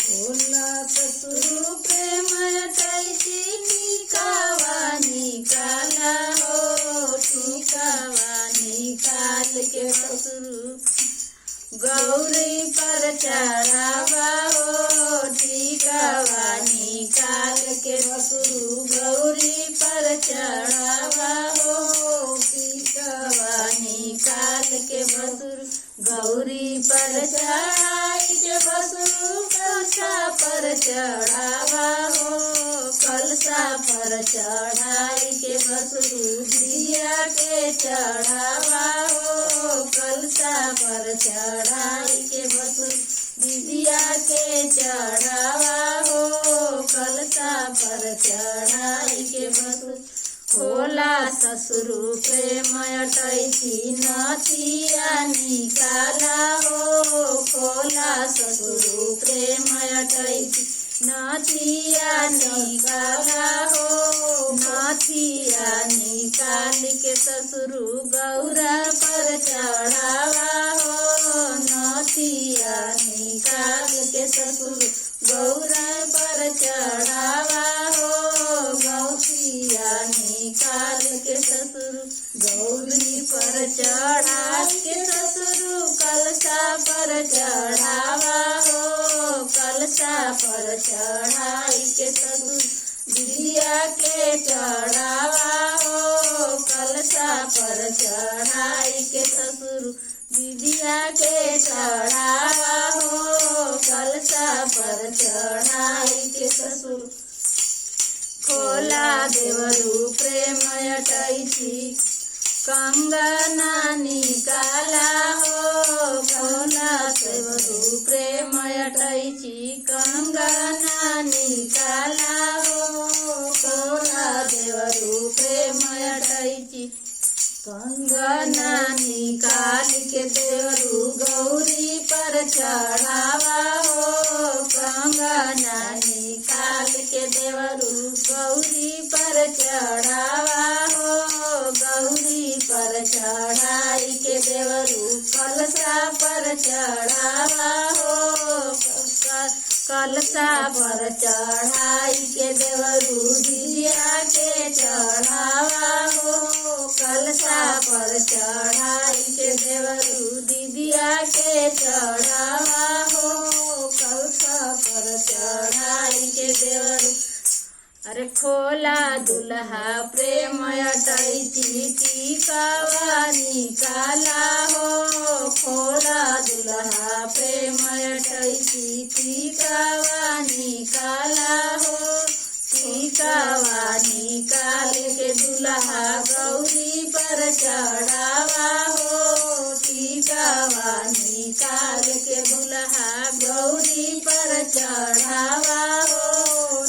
होला ससुर प्रेम अटैची टिकावा निकाला हो टिकावा निकाल के ससुर गौरी पर चढ़ावा हो टिकावा निकाल के ससुर गौरी पर चढ़ावा हो टिकावा निकाल के ससुर गौरी पर चढ़ाई के ससुर कलशा पर चढ़ावा हो कलशा पर चढ़ाई के ससुर दिया के चढ़ावा हो कलशा पर चढ़ाई के ससुर दिया के चढ़ावा हो कलशा पर चढ़ाई के ससुर होला ससुर प्रेम अटैची नथिया निकाला हो खोला ससुर प्रेम अटैची नथिया निकाला हो नथिया निकाल के ससुर गौरा पर चढ़ावा हो नथिया निकाल के ससुर गौरा पर चढ़ावा हो गौथिया निकाल के ससुर गौरी पर चढ़ा के ससुर कलशा पर चढ़ावा हो कलशा पर चढ़ाई के ससुर दिया के चढ़ावा हो कलशा पर चढ़ाई के ससुर दिया के चढ़ावा हो कलशा पर चढ़ाई के ससुर खोला देवरू प्रेम अटैची कंगना निकाला हो खोला देवरू प्रेम अटैची कंगना निकाला हो खोला देवरू प्रेम अटैची कंगना निकाल के देवरू गौरी पर चढ़ावा हो कंगना निकाल के देवरू गौरी पर चढ़ावा हो गौरी पर चढ़ाई के देवरू कलशा पर चढ़ावा हो कलशा पर चढ़ाई के देवरू दिया के चढ़ावा हो कलशा पर चढ़ाई के देवरू दिया के चढ़ावा हो कलशा पर चढ़ाई के देवरू अरे खोला दुल्हा प्रेम अटैची टिकावा निकाला हो खोला दुल्हा प्रेम अटैची टिकावा निकाला हो टिकावा निकाल के दुल्हा गौरी पर चढ़ावा हो टिकावा निकाल के दुल्हा गौरी पर चढ़ावा हो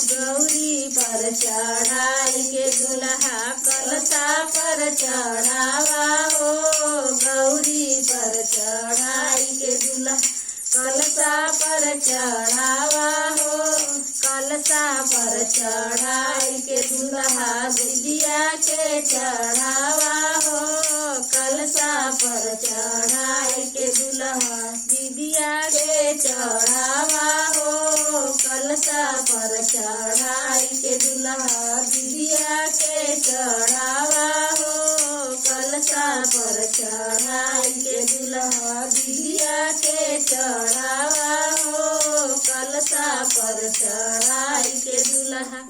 गौरी पर चढ़ाई के दुल्हा कलशा पर चढ़ावा हो गौरी पर चढ़ाई के दुल्हा कलशा पर चढ़ावा हो कलशा पर चढ़ाई के दुल्हा दिया के चढ़ावा हो कलशा पर चढ़ाई के दुल्हा दिया के चढ़ावा हो कलशा पर चढ़ाई के दुल्हा दिया के चढ़ावा हो कलशा पर चढ़ाई के दुल्हा दिया के चढ़ावा हो कलशा पर चढ़ाई के दुल्हा।